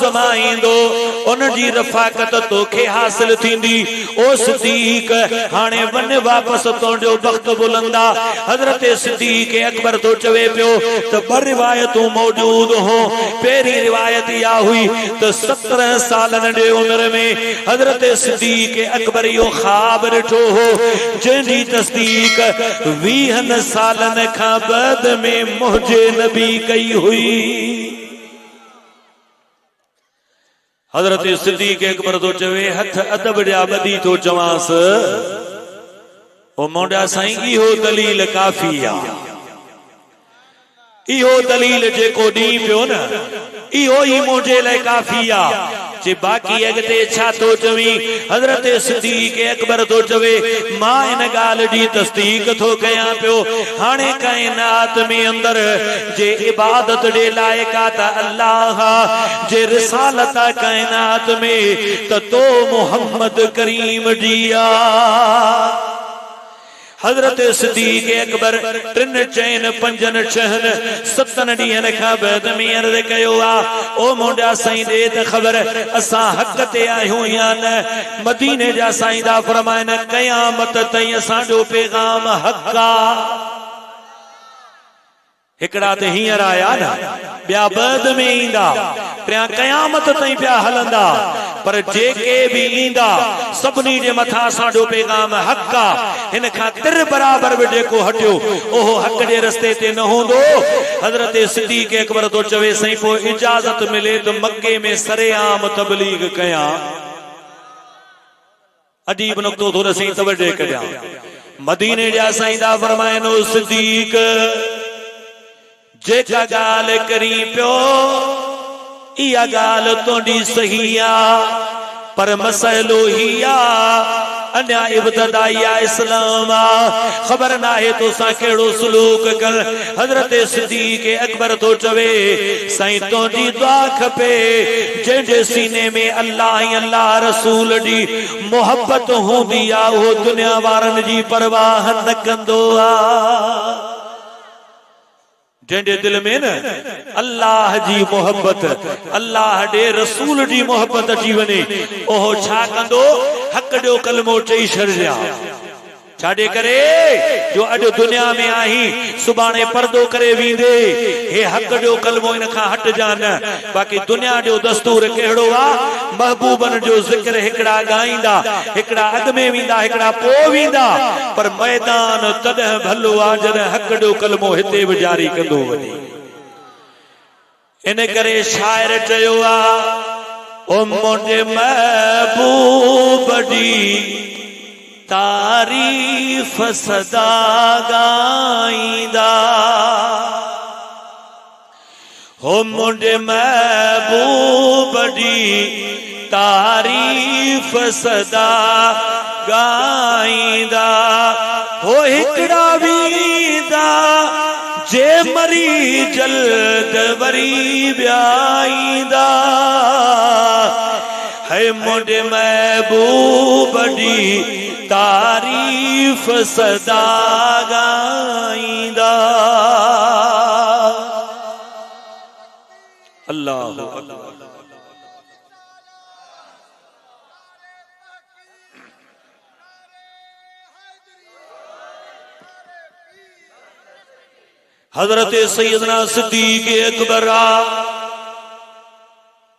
समय ईंदो उन जी रफ़ाकत तोखे हासिल थींदी। ओ सिद्दीक हाणे वन वापस तुंहिंजो वक्त बुलंदा। हजरत सिद्दीक अकबर तो चवे पियो त ॿ रिवायतूं मौजूद हो। पहिरीं रिवायत इहा हुई त 17 सालन जे उम्र में हजरत सिद्दीक अकबर इहो ख्वाब ॾिठो हो जंहिंजी तस्दीक 20 सालन खां बाद में मुंहिंजे नबी कई हुई। हजरत सिद्दीक अकबर तो चवे हथ अदब जा ॿधी तो चवांस ओ मोंडा साईं इहो दलील काफ़ी आ। इहो दलील जेको ॾी पियो न इहो ई मुंहिंजे लाइ काफ़ी आ। जे बाकी अगते छा तो चवी। हजरत सिद्दीक अकबर तो चवे मां इन गाल जी तस्दीक तो कयां पियो हाणे कायनात में अंदर जे इबादत दे लायक आ अल्लाह जे रिसालत कायनात में त तो मोहम्मद करीम जी आ। हजरत सिद्दीक अकबर 3 चैन 5 6 7 ॾींहन खां बाद में अर्ज़ कयो आ ओ मोंडा साईं दे त ख़बर असां हक़ ते आहियूं या न। मदीने जा साईं दा फरमाइन क़यामत ताईं असांजो पैगाम हक़ आ। हिकड़ा ते हींअर आया न ॿिया बाद में ईंदा पिया क़यामत ताईं पिया हलंदा पर जेके भी ईंदा सभिनी जे मथां असांजो पैगाम हक़ आ। हिन खां 3 बराबर भी जेको हटियो ओहो हक़ जे रस्ते ते न हूंदो। हजरत सिद्दीक अकबर तो चवे साईं पोइ इजाजत मिले तो मक्के में सरेआम तबलीग कयां। अजीब नुक्तो थोरो सही तवज्जो करियां। मदीने जा साईं दा फरमाइनो सिद्दीक जेका गाल करी पियो इहा गाल तोड़ी सही आ पर मसलो ही आ अन्या इब्तदाइया इस्लाम आ। खबर ना है तो सा केड़ो सलूक कर। हजरत सिद्दीक अकबर तो चवे साईं तोड़ी दुआ खपे जंहिंजे सीने में अल्लाह अल्लाह रसूल जी मोहब्बत हूंदी आ वो दुनिया वारन जी परवाह न कंदो आ। जंहिंजे दिल में न अल्लाह जी मोहब्बत अल्लाह दे रसूल जी मोहब्बत अची वने ओहो छा कंदो हक़ जो कलमो चई छॾिया। छाड़े करे जो अज दुनिया में आही सुबाने पर्दो करे वींदे हे हक़ जो कलमो इन खां हट जान। बाकी दुनिया जो दस्तूर केड़ो आ महबूबन जो जिक्र हिकड़ा गाइंदा हिकड़ा अग में वींदा हिकड़ा पो वींदा पर मैदान तॾहिं भलो आ जॾहिं हक़ जो कलमो हिते भी जारी कंदो वञे। इन करे शायर चयो आ ओ मुंहिंजे महबूब जी तारीफ सदा गाईंदा हो मुंहिंजे महबूब जी तारीफ सदा गाईंदा हो हिकड़ा वींदा जे मरी जल्द वरी ब्याईंदा है मुंहिंजे महबूब जी तारीफ सदा गाईंदा। अल्लाह हजरत सैयदना सिद्दीक अकबर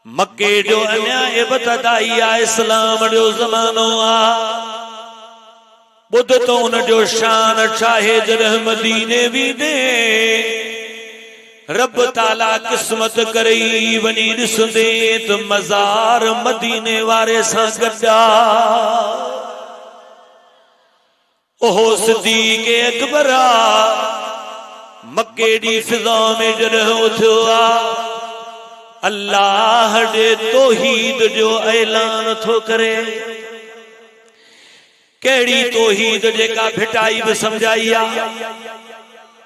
मक्के जो अन्या इब्तदाई आ इस्लाम जो ज़मानो आ। बुध तो उन जो शान चाहे जॾहिं मदीने वींदे रब ताला किस्मत करे वनी ॾिसंदे त मज़ार मदीने वारे सां गॾा। ओहो सिद्दीक अकबर मक्के दी फिज़ा में जॾहिं उथियो आ अल्लाह दे तौहीद जो ऐलान थो करे। केड़ी तौहीद जेका भिटाई भी समझाई आ।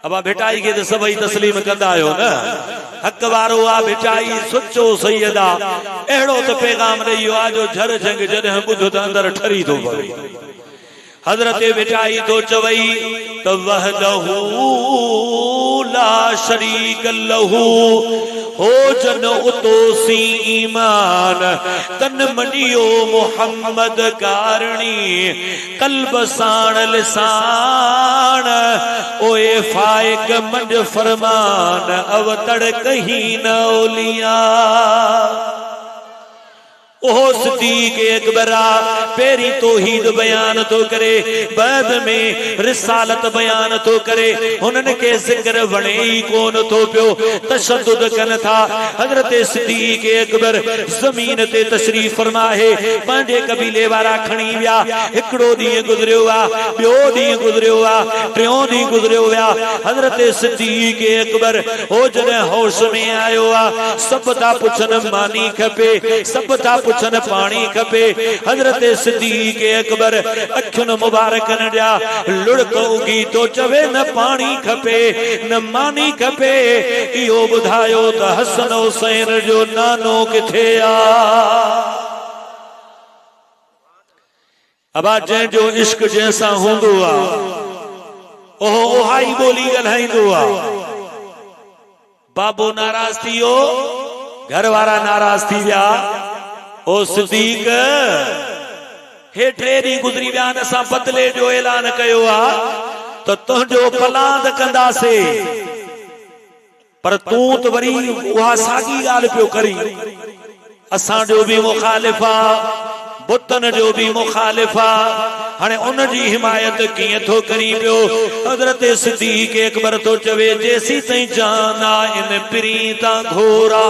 अब भिटाई के तो सभई तस्लीम कंदा आयो न हक वारो आ भिटाई सच्चो सैयद आ। एड़ो तो पैगाम रहियो आ जो झर झंग जॾहिं ॿुध त अंदर ठरी थो पवे। हजरत भिटाई तो चवई त वहदहू ला शरीक लहू हो जन उतोसी ईमान तन मनियो मोहम्मद कारणी कल्ब साण लिसान ओए फाइक मंज फरमान अवतड़ कहीं न ओलिया ओह सिद्दीक़ अकबरा पेरी तौहीद बयान तो करे बाद में रिसालत बयान तो करे उन्हनि के जिक्र वणे ही कोन तो पियो तशद्दुद कन था हजरत सिद्दीक़ अकबर जमीन ते तशरीफ फरमा है पंहिंजे कबीले वारा खणी विया हिकड़ो ॾींहुं गुज़रियो आ ॿियो ॾींहुं गुज़रियो आ टियों ॾींहुं गुज़रियो विया हजरत सिद्दीक़ अकबर हो जॾहिं होश में आयो आ सब था पुछन मानी खपे सब था पुछन पानी खपे हजरत सिद्दीक़ अकबर अखियुन मुबारकन जा लुड़क उगी तो चवे न पानी खपे न मानी खपे इहो ॿुधायो त हसन हुसैन जो नानो किथे आ अबा जंहिंजो इश्क जंहिंसां हूंदो आ ओहो ओहाई ॿोली ॻाल्हाईंदो आ बाबो नाराज़ थी वियो घर वारा नाराज़ थी विया ओ सिद्दीक़ हे टे ॾींहुं गुज़री विया असां बदिले जो ऐलान कयो आ त तुंहिंजो पलांद कंदासीं पर तूं त वरी उहा साॻी ॻाल्हि पियो करी असांजो बि मुखालिफ़ आ बुतन जो भी मुखालिफा हाने उन जी हिमायत किए थो करी पियो हजरत सिद्दीक़ अकबर तो चवे जेसी तई जाना इन प्रीता घोरा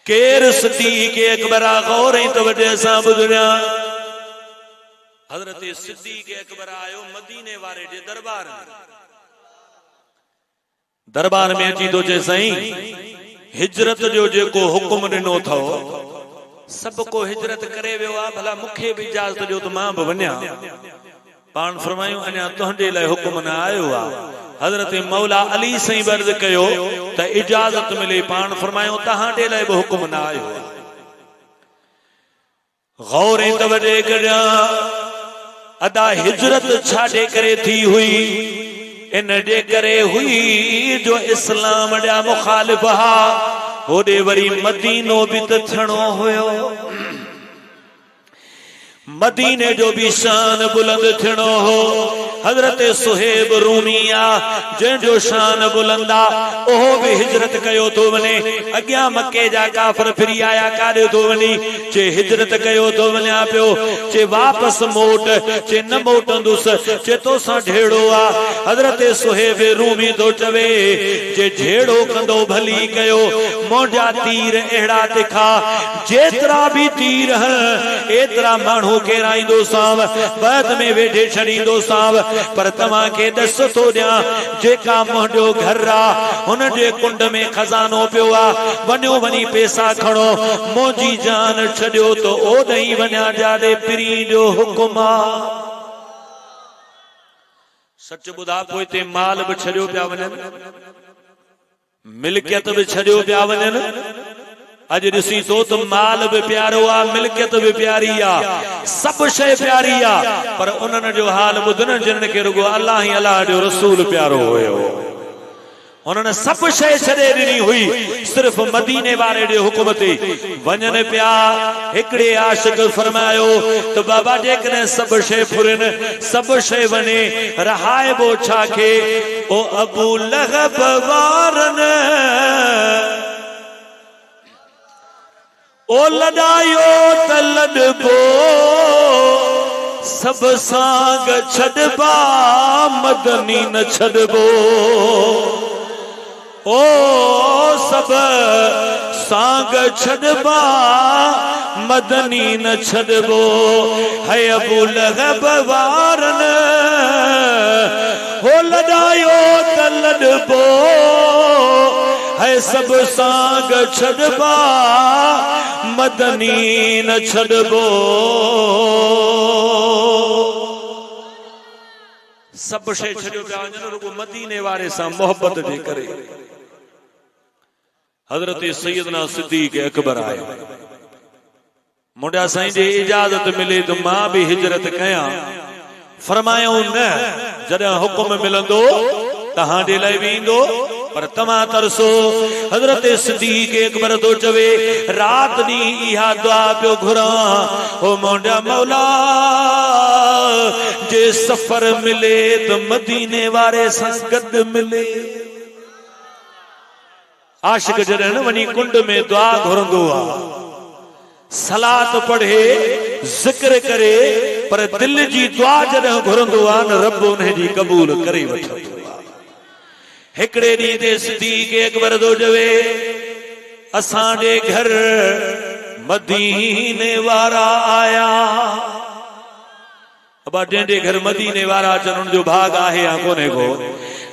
केर सिद्दीक़ अकबर गौर तवज्जो सां ॿुधणा हजरत सिद्दीक़ अकबर आयो मदीने वारे जे दरबार में अची तो चे साईं हिजरत जो जेको हुकुम ॾिनो थो सबको हिजरत करे वियो आ भला मुखे भी इजाजत जो तो मां भी वन्या पान फरमायो अना तुहंजे लाइ हुकुम न आयो आ हजरत मौला अली सही बर्द कयो त इजाजत मिले पान फरमायो तहांजे लाइ भी हुकुम न आयो गौर तवज्जो करा अदा हिजरत छाडे करे थी हुई इन जे करे हुई जो इस्लाम जा मुखालिफ हा होदे वरी मदीनो भी त थियणो हुयो मदीने जो भी शान बुलंद थियणो हो हजरत सुहेब रूमिया जंहिंजो शान बुलंदा ओहो भी हिजरत कयो तो वने अग्या मक्के जा काफर फिरी आया काॾे तो वनी चे हिजरत कयो तो वन्या पियो चे वापस मोट चे न मोटंदुस चे तो सा ढेड़ो आ हजरत सुहेब रूमी तो चवे जे ढेड़ो कंदो भली कयो मोजा तीर एड़ा तिखा जेतरा भी तीर हन एतरा माण्हू केराईंदो साव बाद में वेठे छड़ींदो साव पर तमा के दस तो दिया जेका मोहजो घर आ हुन जे कुंड में खजानो पियो आ वन्यो वनी पैसा खणो मोजी जान छड़ियो तो ओ नहीं वन्या जादे पीरी जो हुकुम आ सच बुधा पोइ ते माल भी छड़ियो पिया वनन मिल्कियत भी छड़ियो पिया वनन अज ऋषि तो तो माल भी प्यारो आ मिल्कियत भी प्यारी आ सब शय प्यारी आ पर उन्हनि जो हाल बुधन जिन के रुगो अल्लाह ही अल्लाह जो रसूल प्यारो होयो उन्होंने सब शय छड़े ॾिनी हुई सिर्फ मदीने वारे जे हुकुम ते वञन पिया हिकड़े आशिक फरमायो तो बाबा जेकॾहिं सब शय फुरन सब शय वने रहाइबो छा खे ओ अबू लहब वारन ओ लड़ायो त लड़बो सब सांग छड़बा मदनी न छड़बो ओ सब सांग छड़बा मदनी न छड़बो है अबू लहब वारन हो लड़ायो त लड़बो है सब सांग छड़बा मदनी न छड़बो सब शय छड़ियो पिया वञनि रुगो मदीने वारे सां मोहब्बत जे करे हजरत सैयदना सिद्दीक़ अकबर आयो मुंडा साईं जे इजाजत मिले तो मां भी हिजरत कया फरमायो न जॾहिं हुकुम मिलंदो तहां जे लाइ भी ईंदो पर तमा तरसो हजरत सिद्दीक अकबर तो चवे रात दी इहा दुआ पियो घुरा ओ मोंडा मौला जे सफर मिले तो मदीने वारे सां गॾु मिले। आशिक जॾहिं वञी कुंड में दुआ घुरंदो आहे सलात पढ़े जिक्र करे पर दिल जी दुआ जॾहिं घुरंदो आहे न रब उन्हें जी कबूल करे वठंदो आहे। हिकड़े ॾींहं ते सिद्दीक अकबर तो चवे असांजे घर मदीने वारा आया। अब जंहिंजे घर मदीने वारा अचनि उनजो भाग आहे या कोन्हे को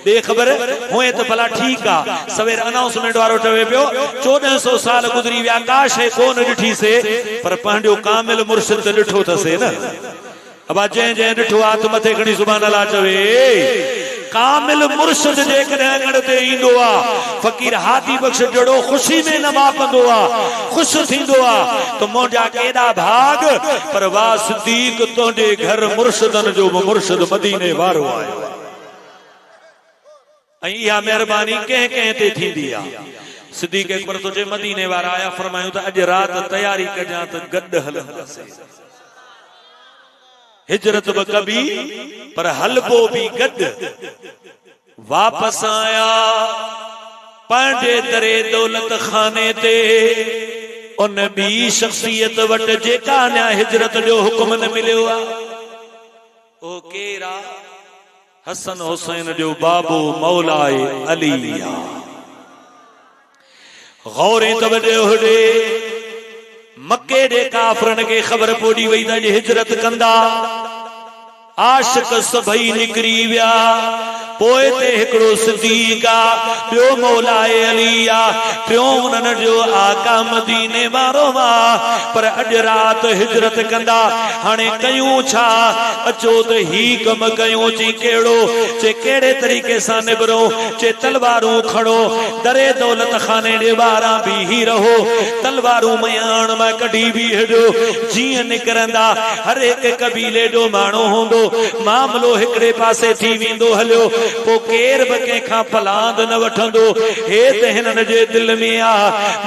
दे खबर हुए तो भला ठीक आ। सवेर अनाउंसमेंट वारो चवे पियो 1400 साल गुजरी विया का शइ कोन ॾिठी से पर पंहिंजो कामिल मुर्शिद त ॾिठो अथसे न। अब जंहिं जंहिं ॾिठो आहे त मथे खणी सुभाणे अल्लाह चवे कामिल मुर्शिद जेकॾहिं अङण ते ईंदो आहे फ़कीर हादी बख्श जड़ो ख़ुशी में न मापंदो आहे ख़ुश थींदो आहे त मुंहिंजा केॾा भाग पर वाह सिद्दीक तुंहिंजे घर मुर्शिदनि जो मुर्शिद मदीने वारो आहे। ऐं इहा महिरबानी कंहिं कंहिं ते थींदी आहे। सिद्दीक अकबर तो जे मदीने वारा आया फरमायूं त अॼु राति तयारी कजां त गॾु हलंदासीं। हिजरत बि कबी पर हलबो भी गॾु। वापस आया पंहिंजे दरे दौलत खाने ते उन बी शख्सियत वटि जेका अञा हिजरत जो हुकुम न मिलियो आहे ओ केरा हसन हुसैन जो बाबू मौलाए अली गौरे तवजो होॾे मक्के जे काफ़रनि खे ख़बर पौड़ी वई त हिजरत कंदा। आशिक सभई निकिरी विया पोइ ते हिकिड़ो सिद्दीक आहे ॿियो मौलाए अली आहे टियों उन्हनि जो आका मदीने वारो आहे पर अॼु राति हिजरत कंदा। हाणे कयूं छा अचो त ही कम कयूं चई कहिड़ो चे कहिड़े तरीक़े सां निबरो चे तलवारूं खणो दरे दौलत खाने जे ॿाहिरां बीही रहो तलवारूं मयाण मां कढी बीहजो जीअं निकिरंदा हर हिकु कबीले जो माण्हू हूंदो मामलो हिकिड़े पासे थी वेंदो हलियो पो केर बि कंहिंखां फलांद न वठंदो। हे त हिननि जे दिल में आ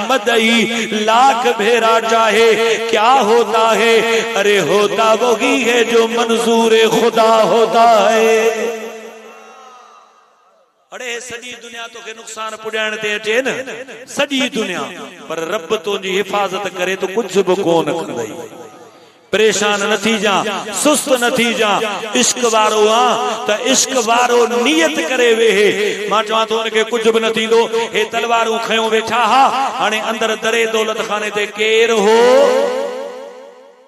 मदई लाख भेरा चाहे क्या होता है अरे होता वही है जो मंजूर खुदा होता है। अड़े सॼी दुनिया तोखे नुक़सान पुॼाइण ते अचे न सॼी दुनिया पर रब तुंहिंजी हिफ़ाज़त करे तो कुझु बि कोन कंदई। परेशान न थी जा सुस्त न थी जा इश्क वारो आ त इश्क वारो नियत करे वेहे मां चवां थो उनखे कुझु बि न थींदो। हे तलवारूं खयो वेठा हा हाणे अंदर दरे दौलत खाने ते केर हो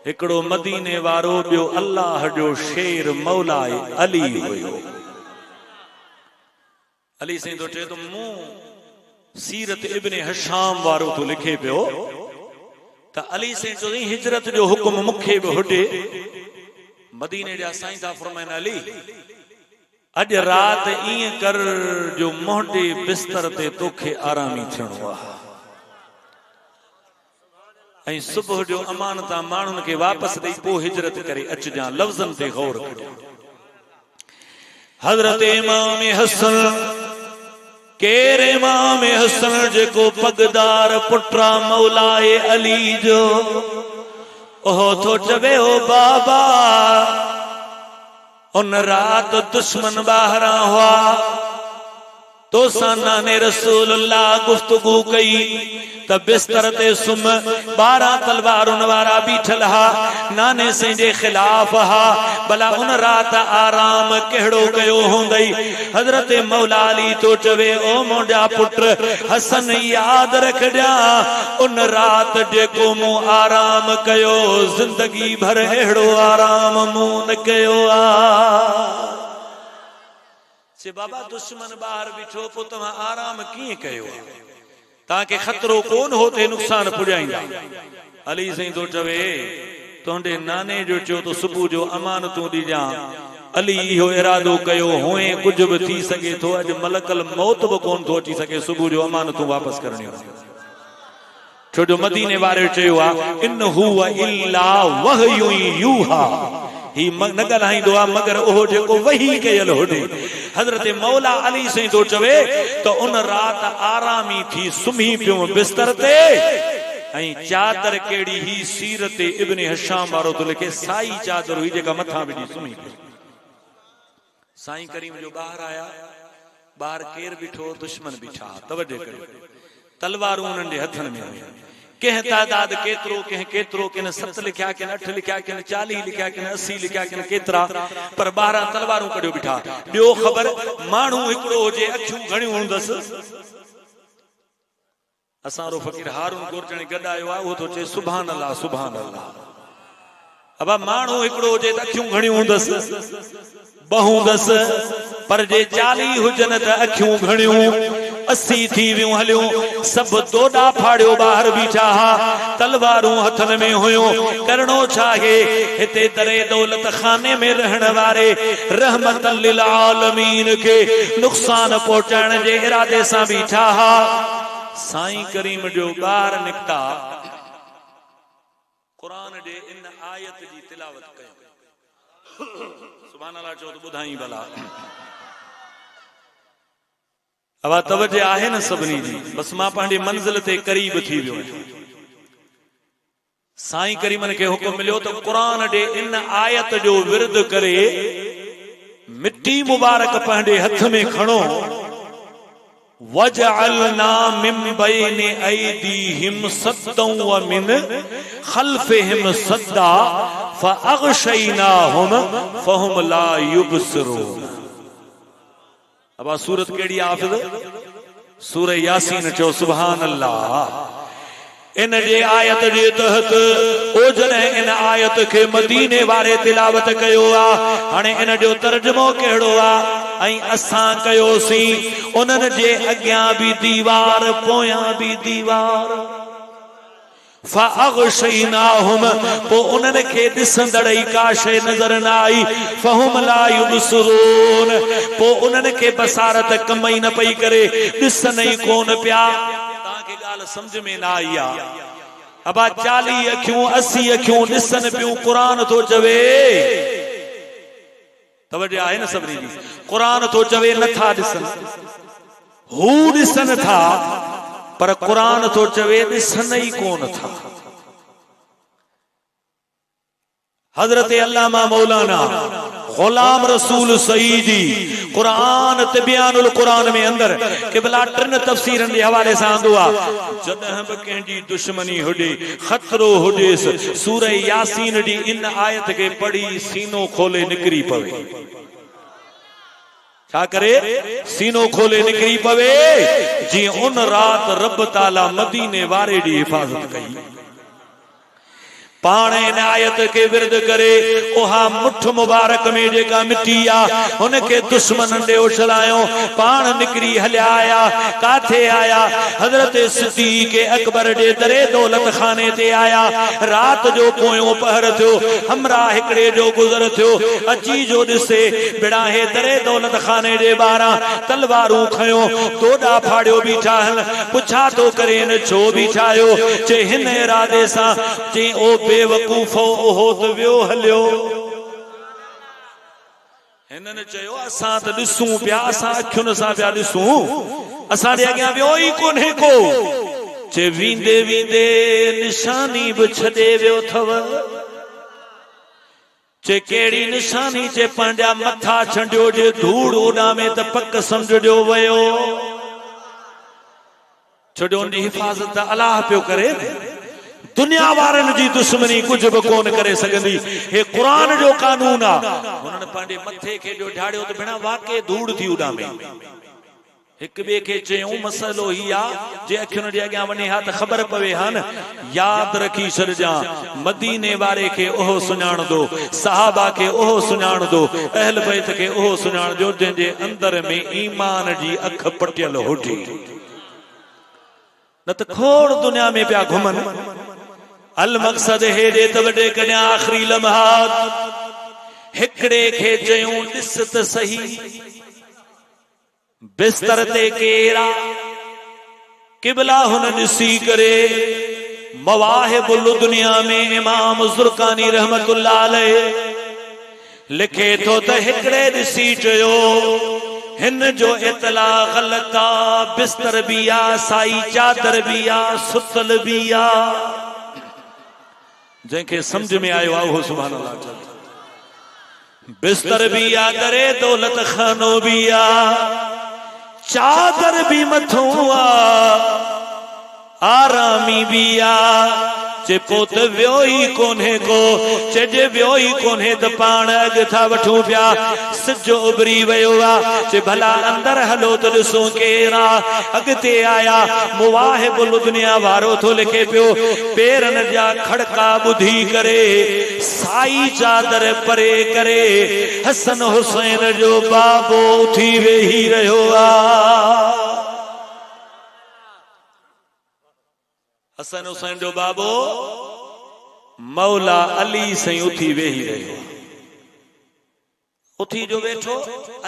हिकिड़ो मदीने वारो ॿियो अल्लाह जो शेर मौलाए अली हुयो। अली साईं तो चए तो मूं सीरत इब्न हिशाम वारो तो लिखे पियो त अली साईं चई हिजरत जो हुकुम मूंखे बि हुजे मदीने जा साईं था फरमाइन अली अॼु राति ईअं कर जो मोहटे बिस्तर ते तोखे आरामी थियणो आहे ऐं सुबुह जो अमानता माण्हुनि खे वापसि ॾेई पोइ हिजरत करे अचजां। लफ़्ज़नि ते गौर कजो। हज़रत इमाम हसन केर इमाम हसन जेको पगदार पुट्रा मौलाए अली जो ओहो थो चवे ओ बाबा उन रात दुश्मन ॿाहिरां हुआ तो साना ने रसूलुल्लाह गुफ्तगू कई त बिस्तर ते सुम 12 तलवारुनि वारा बीठल हा नाने साईं जे खिलाफ हा भला उन रात आराम कहिड़ो कयो हूंदई। हज़रत मौला अली तो चवे ओ मुंहिंजा पुट हसन याद रखजा उन रात जेको मूं आराम कयो जिंदगी भर अहिड़ो आराम मूं न कयो आ। से बाबा दुश्मन ॿाहिरि बीठो पोइ तव्हां आराम कीअं कयो तव्हांखे ख़तरो कोन हो ते नुक़सान पुॼाईंदा। अली साईं तो चवे तुंहिंजे नाने जो चयो तो सुबुह जो अमानतूं ॾिजां। अली इहो इरादो कयो हुए कुझु बि थी सघे थो अॼु मलकल मौत बि कोन थो अची सघे सुबुह जो अमानतूं वापसि करणियूं छो जो मदीने वारे चयो आहे इन हुवा इल्ला वहयुन यूहा ही न ॻाल्हाईंदो आहे मगर उहो जेको वही कयल होॾे हजरत मौला अली से तो चवे तो उन रात आरामी थी सुम्ही पियो बिस्तर ते चादर केड़ी ही सीरत इब्ने हशाम वारो तो लिखे साई चादर हुई जेका मथा विझी सुम्ही पियो। साईं करीम जो बाहर आया, बाहर केर बिठो, दुश्मन बिठा, तवज्जो करो, तलवारूं उन्हनि जे हथनि में हुयूं। कंहिं तादाद केतिरो, कंहिं केतिरो, कंहिं 7 लिखिया, कंहिं 8 लिखिया, कंहिं 40 लिखिया, कंहिं 80 लिखिया, कंहिं केतिरा, पर 12 तलवारूं कढियो बिठा। ॿियो ख़बर माण्हू हिकिड़ो हुजे, अखियूं घणियूं हूंदसि। असां फ़कीर हारून गोरचणी गॾु आयो आहे, उहो थो चए सुभान अल्लाह सुभान अल्लाह। अब माण्हू हिकिड़ो हुजे त अखियूं घणियूं हूंदसि, बहुंदसि, पर जे 40 हुजनि त अखियूं घणियूं 80 थी वियूं हलियूं। सभु दोडा फाड़ियो, ॿाहिरि बीठा हा, तलवारूं हथनि में हुयूं। करणो छा आहे, हिते दरे दौलत खाने में रहण वारे रहमतन लिल आलमीन खे नुक़सान पहुचाइण जे इरादे सां बीठा हा। साईं करीम जो ॿार निकिता, क़ुरान जे इन आयत जी तिलावत कयो। सुभान अल्लाह चओ त ॿुधाई भला। अब तवज्जो आहे न सभिनी जी। बस मां पंहिंजी मंज़िल ते क़रीब थी वियो आहियां। साईं करीमन खे हुकुम मिलियो त क़ुरान जे इन आयत जो विर्द करे मिट्टी मुबारक पंहिंजे हथ में खणो। वजअलना मिन बैन ऐदीहिम सद्दन व मिन खल्फिहिम सद्दा फअग़शयनाहुम फहुम ला युबसिरून। अब सूरत केड़ी हाफिज? सूरह यासीन चो सुभान अल्लाह। इन जे आयत जे तहत ओ जॾहिं इन आयत खे मदीने वारे तिलावत कयो आ, हाणे इन जो तर्जुमो कहिड़ो आ ऐं असां कयोसीं। उन्हनि जे अॻियां बि दीवार, पोयां बि दीवार। फअग़शयनाहुम, पो उन्हनि खे ॾिसंदड़ ई का शइ नज़र न आई। फहुम ला युबसिरून, पो उन्हनि खे बसारत कम ई न पई करे, ॾिसनि ई कोन पिया। तव्हांखे ॻाल्हि सम्झ में न आई आहे। अब 40 अखियूं 80 अखियूं ॾिसनि पियूं। क़ुरान थो चवे, तवज्जो आहे न सभिनी जी, क़ुरान थो चवे नथा ॾिसनि, हू ॾिसनि था, पर क़ुरान तो चवे ॾिसनि ई कोन था। हजरत अल्लामा मौलाना गुलाम रसूल सईदी कुरान तिबियानुल कुरान में अंदर क़िबला 3 तफसीरन जे हवाले सां आंदो आहे। जॾहिं बि कंहिंजी दुश्मनी हुजे, खतरो हुजेसि, सूरह यासीन जी इन आयत खे पढ़ी सीनो खोले निकिरी पवे। छा करे? सीनो खोले निकिरी पवे। जीअं उन रात रब ताला मदीने वारे जी हिफ़ाज़त कई। पाण इन आयत के विरद करे ओहा मुठ मुबारक में जेका मिट्टी आ उनके दुश्मनन दे उछलायो। पाण निकरी हलिया आया। काथे आया? हजरत सिद्दीक़ अकबर जे दरे दौलत खाने ते आया। रात जो पोयो पहर थियो, हमरा हिकड़े जो गुज़र थियो। अची जो दिसे बिड़ाहे दरे दौलत खाने जे ॿाहिरां तलवारूं खयो, दोडा फाड़ियो बीठा हन। पुछा तो करे न छो बीठायो? चे हिन इरादे सां चे ओ बेवकूफो ओहो त वियो हलियो। हिननि चयो असां त ॾिसूं पिया, असां अखियुनि सां पिया ॾिसूं, असां जे अॻियां वियो ई कोन्हे को। चे वींदे वींदे निशानी बि छॾे वियो अथव। चे कहिड़ी निशानी? चे पंहिंजा मथा छंडियो जे धूड़ उॾामे त पक सम्झियो वियो। छोजो उनजी हिफ़ाज़त अलाह पियो करे। दुनिया वारनि जी दुश्मनी कुछ भी कोन करे सघंदी। हे कुरान जो कानून आ। उन्हनि पंहिंजे मथे खे जो ढाड़ियो त भेणा वाकई धूड़ थी उॾामे। हिक ॿिए खे चयूं मसइलो ही आ, जे अखियुनि जे अॻियां वञे हा त ख़बर पवे हा न। यादि रखी छॾिजां, मदीने वारे खे ओहो सुञाणंदो, सहाबा खे ओहो सुञाणंदो, अहल बैत खे ओहो सुञाणंदो जंहिंजे अंदर में ईमान जी अख पटियल हुजे। न त खोड़ दुनिया में पिया घुमनि। अल मक़सद हेॾे त वॾे कन्या आख़िरी लम्हात हिकड़े खे चयूं ॾिस त सही बिस्तर ते केरा। क़िबला हुन ॾिसी करे मवाहिबुल दुनिया में इमाम ज़ुरकानी रहमतुल्लाह अलैह लिखे थो त हिकड़े ॾिसी चयो हिन जो इतला गलता बिस्तर बिया साई चादर बिया सुतल बिया जंहिंखे समझ में आयो आहे उहो सुभान अल्लाह चए बिस्तर बिया दरे दौलत खानो बिया चादर भी मथों आरामी बिया चे पोत व्यो ही कोन्हे को चे जे व्यो ही कोन्हे त पाण अग था वठूं पिया सजो उभरी वयो आ चे भला अंदर हलो तो ॾिसो केरा अगते आया मुवाहिबुल दुनिया वारो थो लिखे पियो पेरन जा खड़का बुधी करे साई चादर परे करे हसन हुसैन जो बाबो उठी वेही रहियो आ हसन हुसैन जो बाबो मौला अली से उठी वेही रहियो उठी जो वेठो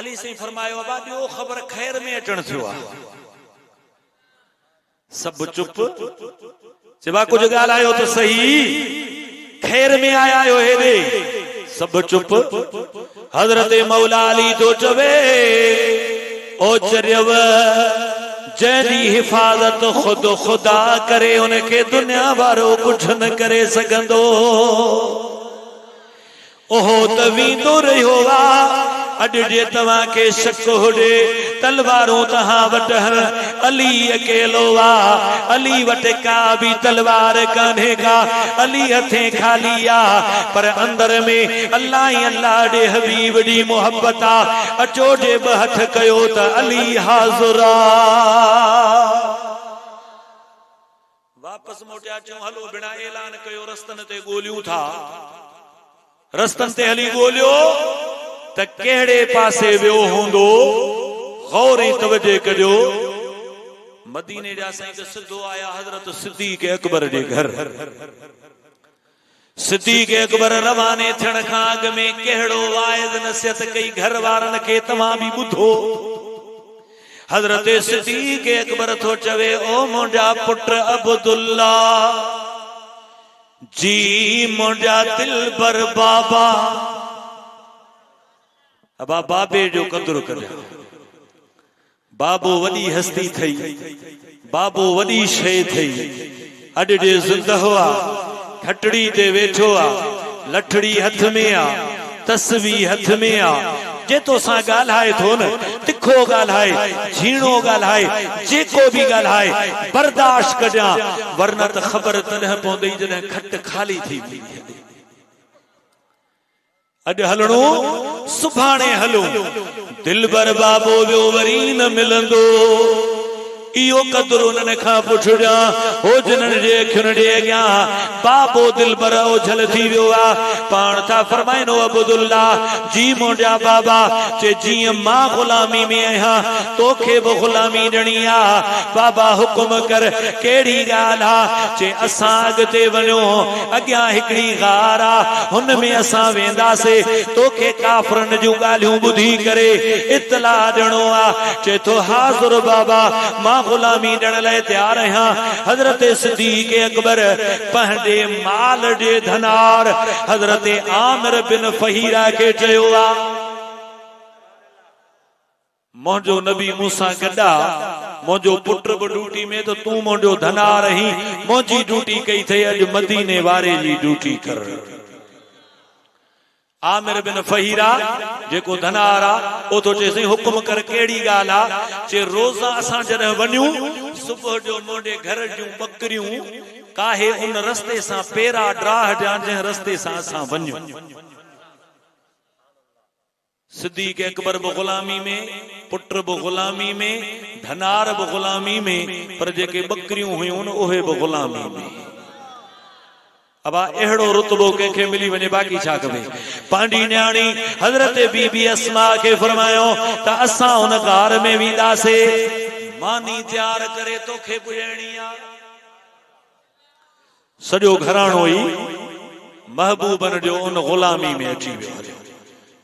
अली से फरमायो बाबा ॾियो ख़बर खैर में अचण थियो आ सब चुप सिवा कुछ ॻाल्हायो तो सही खैर में आया आयो हेॾे सब चुप हजरत मौला अली तो चवे ओ चरियव जैदी हिफाजत खुद खुदा करे उनके दुनिया वारो कुछ न करे सघंदो ओहो त वींदो रहियो आ अॼु जे तव्हां के शक होॾे तलवारूं तहां वटि अली अकेलो आ अली वटि का भी तलवार कान्हे का अली हथे खाली आ पर अंदर में अल्लाह ही अल्लाह ॾे हबीब ॾी मोहब्बत आ अचो जे ॿ हथ कयो त अली हाज़ुर आ वापस मोटिया चऊं हलो बिना ऐलान कयो रस्तन ते ॻोल्हियूं था रस्तन ते हली ॻोल्हियो त कहिड़े पासे वियो हूंदो गौरी तवजे कजो मदीने जा साईं सिद्धो आया हजरत सिद्दीक़ अकबर जे घर सिद्दीक़ अकबर रवाने थियण खां अॻु में कहिड़ो वाइद नसीहत कई घर वारनि खे तव्हां बि ॿुधो हजरत सिद्दीक़ अकबर थो चवे ओ मुंहिंजा पुट अब्दुल्ला जी मुंहिंजा दिलबर बाबा अबा बाबे जो कदुर कर बाबो वॾी हस्ती थई बाबो वॾी शइ थई अॼु जे ज़िंदह आ खटड़ी ते वेठो आ लठड़ी हथ में आ तस्वी हथ में आ जेतो सां ॻाल्हाए थो न तिखो ॻाल्हाए झीणो ॻाल्हाए जेको भी ॻाल्हाए बर्दाश्त कजां वरना त ख़बर तॾहिं पवंदी जॾहिं खट खाली थी वई अॼु हलणो सुभाणे हलो दिलबर बाबो वियो वरी न मिलंदो इहो कदुर उन्हनि खां पुछजा हो जिन्हनि जे अखियुनि जे अॻियां बाबो दिलबर ओझल थी वियो आहे पाण था फरमाइनो अब्दुल्ला जी मुंहिंजा बाबा चे जीअं मां ग़ुलामी में आहियां तोखे बि ग़ुलामी ॾियणी आहे बाबा हुकुम कर कहिड़ी ॻाल्हि आहे चे असां अॻिते वञो अॻियां हिकिड़ी गार आहे हुन में असां वेंदासीं तोखे काफ़रनि जूं ॻाल्हियूं ॿुधी करे इतला ॾियणो आहे चे थो हाज़ुर बाबा मां गुलामी ॾियण लाइ तैयार आहियां हजरत सिद्दीक़ अकबर पंहिंजे माल जे धनार हजरत आमिर बिन फहीरा के चयो आ मुंहिंजो नबी मूंसां गॾा मुंहिंजो पुट बि ड्यूटी में त तूं मुंहिंजो धनार आहीं मुंहिंजी ड्यूटी कई अथई अॼु मदीने वारे जी ड्यूटी कर आमिर बिन फहीरा जेको धनार आ ओ तो चेसई हुकुम कर केड़ी गाल आ चे रोजा असां जॾहिं वञूं सुबह जो मोडे घर जूं बकरियूं काहे उन रस्ते सां पेरा ड्राह जा जंहिं रस्ते सां असां वञूं सिद्दीक़ अकबर बि ग़ुलामी में पुट बि ग़ुलामी में धनार बि ग़ुलामी में पर जेके बकरियूं हुयूं न उहे बि ग़ुलामी में अबा एड़ो रुतबो के मिली वने बाकी छा कबे पांडी न्याणी हजरत बीबी अस्मा के फरमायो त असां उन गार में वींदासे मानी तैयार करे तोखे पुजणिया सॼो घराणो ही महबूबन जो उन गुलामी में अची वियो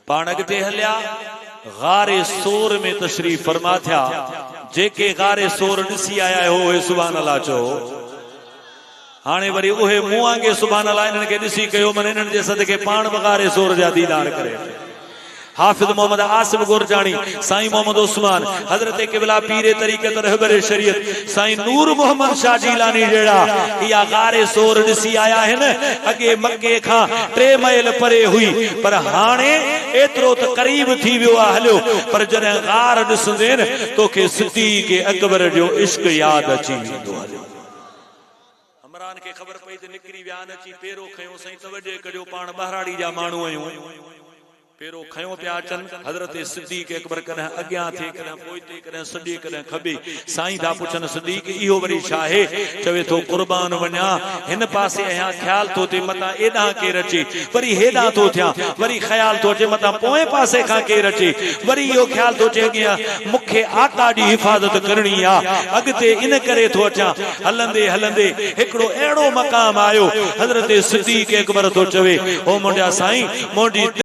पाण अॻिते हलिया गारे सोर में तशरीफ फरमा थिया जेके गारे सोर ॾिसी आया हो सुभान अल्लाह चो हाणे वरी उहे मुआंगे सुभान अल्लाह इन्हनि खे ॾिसी कयो मन इन्हनि जे सदके पाण बगारे सोर जा दीदार करे हाफिज मोहम्मद आसिफ गुरजानी, साईं मोहम्मद उस्मान, हजरत किबला पीरे तरीक़त रहबर शरीयत साईं नूर मोहम्मद शाह जीलानी जेड़ा या गारे सोर दिसी आया है न। अगे मक्के खां 3 माइल परे हुई पर हाणे एतरो त करीब थी वियो आ हलियो, पर जने गार दिसंदे न तोखे सिद्दीक़ अकबर जो इश्क याद अची वेंदो हलियो। इमरान के खबर पई त निकरी व्यान अची पेरो खयो सही तवजे कजो पाण बहराड़ी जा माण्हू आयूं पेरो खयो पिया अचन। हजरत सिद्दीक़ अकबर कदे अग्यां थे कदे पोइते कदे सॼे कदे खबे। साईं दा पुछन सिद्दीक़ इहो वरी छाहे? चवे थो कुर्बान वञा हिन पासे आया ख्याल तो ते मता एडा केर अचे, वरी हेडा तो थिया, वरी ख्याल तो अचे मता पोए पासे खां केर अचे, वरी इहो ख्याल तो अचे गया मुखे आका जी हिफाजत करणी आ, अगते इन करे तो अचा। हलंदे हलंदे एकड़ो एड़ो मकाम आयो, हजरत सिद्दीक़ अकबर तो चवे ओ मुंडिया साईं मोडी